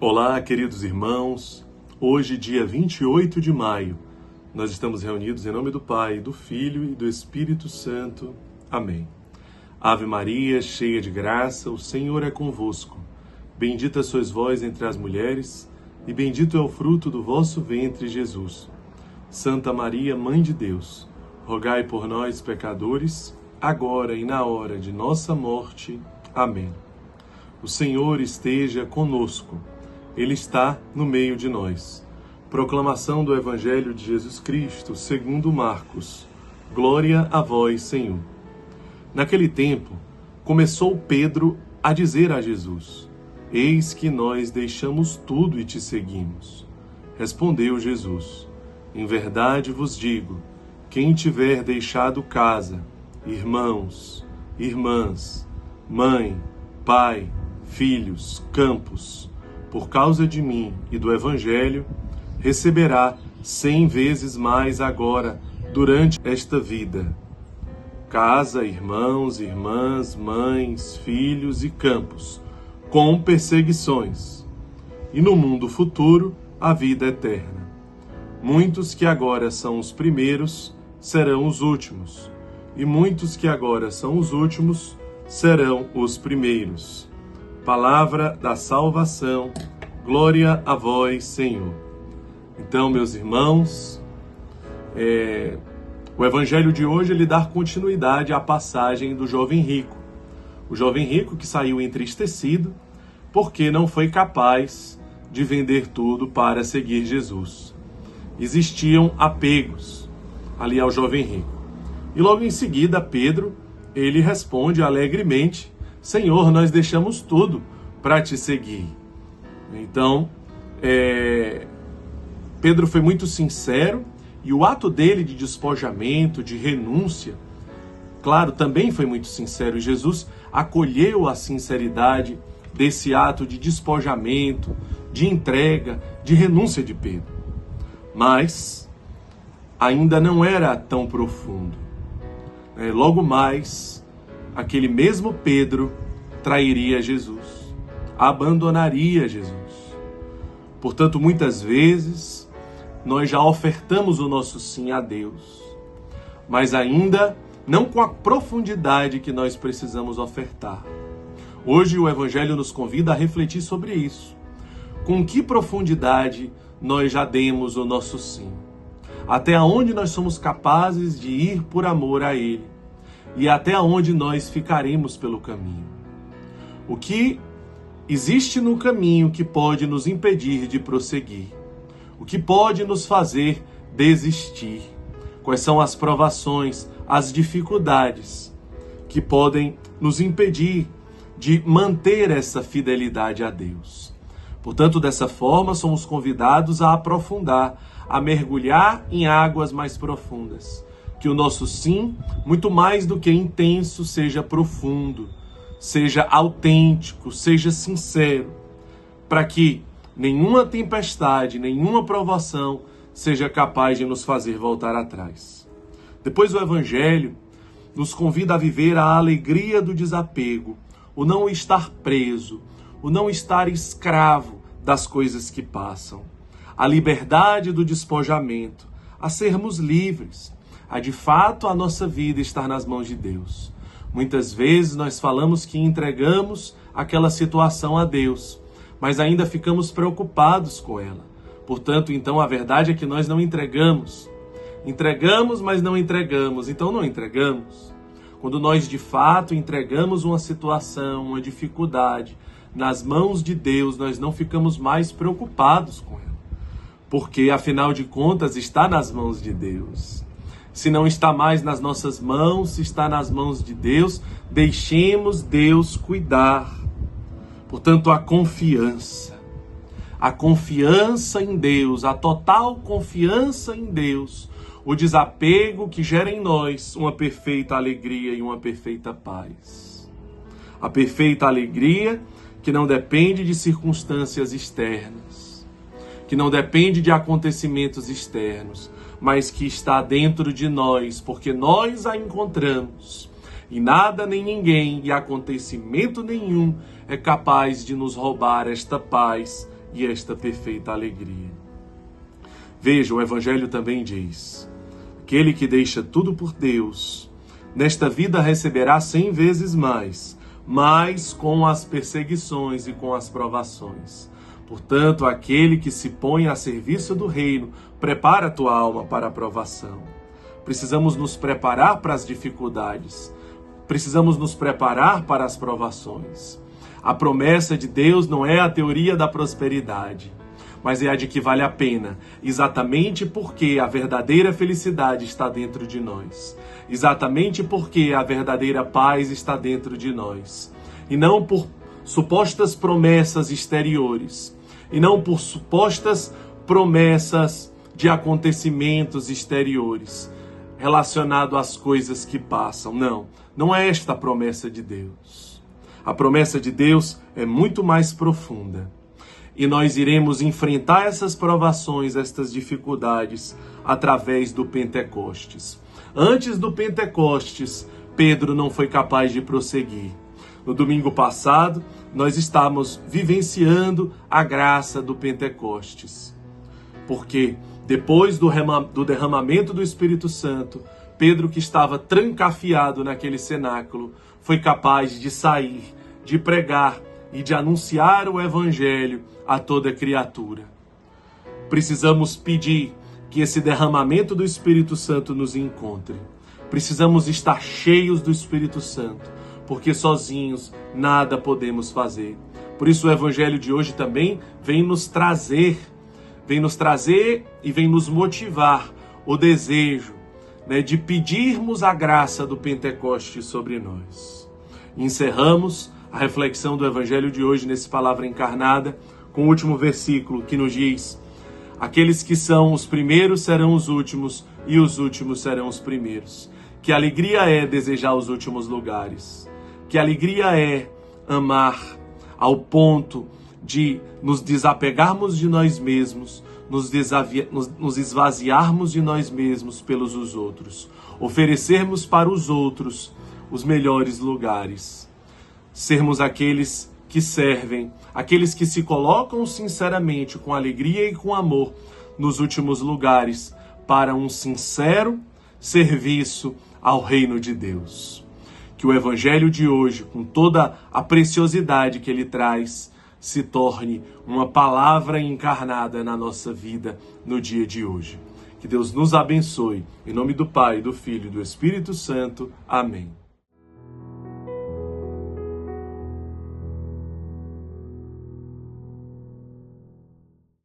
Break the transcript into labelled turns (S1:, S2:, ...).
S1: Olá, queridos irmãos. Hoje, dia 28 de maio, nós estamos reunidos em nome do Pai, do Filho e do Espírito Santo. Amém. Ave Maria, cheia de graça, o Senhor é convosco. Bendita sois vós entre as mulheres, e bendito é o fruto do vosso ventre, Jesus. Santa Maria, Mãe de Deus, rogai por nós, pecadores, agora e na hora de nossa morte. Amém. O Senhor esteja conosco. Ele está no meio de nós. Proclamação do Evangelho de Jesus Cristo, segundo Marcos. Glória a vós, Senhor. Naquele tempo, começou Pedro a dizer a Jesus: Eis que nós deixamos tudo e te seguimos. Respondeu Jesus: Em verdade vos digo, quem tiver deixado casa, irmãos, irmãs, mãe, pai, filhos, campos, por causa de mim e do Evangelho, receberá 100 vezes mais agora, durante esta vida. Casa, irmãos, irmãs, mães, filhos e campos, com perseguições. E no mundo futuro, a vida eterna. Muitos que agora são os primeiros, serão os últimos. E muitos que agora são os últimos, serão os primeiros. Palavra da salvação, glória a vós, Senhor. Então, meus irmãos, o Evangelho de hoje ele dá continuidade à passagem do jovem rico. O jovem rico que saiu entristecido porque não foi capaz de vender tudo para seguir Jesus. Existiam apegos ali ao jovem rico. E logo em seguida, Pedro, ele responde alegremente: Senhor, nós deixamos tudo para te seguir. Então, Pedro foi muito sincero e o ato dele de despojamento, de renúncia, claro, também foi muito sincero. E Jesus acolheu a sinceridade desse ato de despojamento, de entrega, de renúncia de Pedro. Mas ainda não era tão profundo. Logo mais, aquele mesmo Pedro trairia Jesus, abandonaria Jesus. Portanto, muitas vezes, nós já ofertamos o nosso sim a Deus, mas ainda não com a profundidade que nós precisamos ofertar. Hoje o Evangelho nos convida a refletir sobre isso. Com que profundidade nós já demos o nosso sim? Até onde nós somos capazes de ir por amor a Ele? E até onde nós ficaremos pelo caminho? O que existe no caminho que pode nos impedir de prosseguir? O que pode nos fazer desistir? Quais são as provações, as dificuldades que podem nos impedir de manter essa fidelidade a Deus? Portanto, dessa forma, somos convidados a aprofundar, a mergulhar em águas mais profundas. Que o nosso sim, muito mais do que intenso, seja profundo, seja autêntico, seja sincero, para que nenhuma tempestade, nenhuma provação seja capaz de nos fazer voltar atrás. Depois o Evangelho nos convida a viver a alegria do desapego, o não estar preso, o não estar escravo das coisas que passam, a liberdade do despojamento, a sermos livres, a de fato a nossa vida estar nas mãos de Deus. Muitas vezes nós falamos que entregamos aquela situação a Deus, mas ainda ficamos preocupados com ela. Portanto, então, a verdade é que nós não entregamos. Entregamos, mas não entregamos. Então, não entregamos. Quando nós, de fato, entregamos uma situação, uma dificuldade nas mãos de Deus, nós não ficamos mais preocupados com ela. Porque, afinal de contas, está nas mãos de Deus. Se não está mais nas nossas mãos, se está nas mãos de Deus, deixemos Deus cuidar. Portanto, a confiança em Deus, a total confiança em Deus, o desapego que gera em nós uma perfeita alegria e uma perfeita paz. A perfeita alegria que não depende de circunstâncias externas, que não depende de acontecimentos externos, mas que está dentro de nós, porque nós a encontramos. E nada nem ninguém e acontecimento nenhum é capaz de nos roubar esta paz, e esta perfeita alegria. Veja, o Evangelho também diz: aquele que deixa tudo por Deus, nesta vida receberá 100 vezes mais, mas com as perseguições e com as provações. Portanto, aquele que se põe a serviço do reino, prepara a tua alma para a provação. Precisamos nos preparar para as dificuldades. Precisamos nos preparar para as provações. A promessa de Deus não é a teoria da prosperidade, mas é a de que vale a pena, exatamente porque a verdadeira felicidade está dentro de nós. Exatamente porque a verdadeira paz está dentro de nós. E não por supostas promessas exteriores. E não por supostas promessas de acontecimentos exteriores relacionados às coisas que passam. Não, não é esta a promessa de Deus. A promessa de Deus é muito mais profunda. E nós iremos enfrentar essas provações, estas dificuldades, através do Pentecostes. Antes do Pentecostes, Pedro não foi capaz de prosseguir. No domingo passado, nós estávamos vivenciando a graça do Pentecostes. Porque depois do derramamento do Espírito Santo, Pedro, que estava trancafiado naquele cenáculo, foi capaz de sair, de pregar e de anunciar o Evangelho a toda criatura. Precisamos pedir que esse derramamento do Espírito Santo nos encontre. Precisamos estar cheios do Espírito Santo, porque sozinhos nada podemos fazer. Por isso o Evangelho de hoje também vem nos trazer e vem nos motivar o desejo, de pedirmos a graça do Pentecoste sobre nós. Encerramos a reflexão do Evangelho de hoje nesse Palavra Encarnada com o último versículo que nos diz: aqueles que são os primeiros serão os últimos e os últimos serão os primeiros. Que alegria é desejar os últimos lugares. Que alegria é amar ao ponto de nos desapegarmos de nós mesmos, nos esvaziarmos de nós mesmos pelos outros, oferecermos para os outros os melhores lugares, sermos aqueles que servem, aqueles que se colocam sinceramente, com alegria e com amor, nos últimos lugares, para um sincero serviço ao reino de Deus. Que o Evangelho de hoje, com toda a preciosidade que ele traz, se torne uma palavra encarnada na nossa vida no dia de hoje. Que Deus nos abençoe. Em nome do Pai, do Filho e do Espírito Santo. Amém.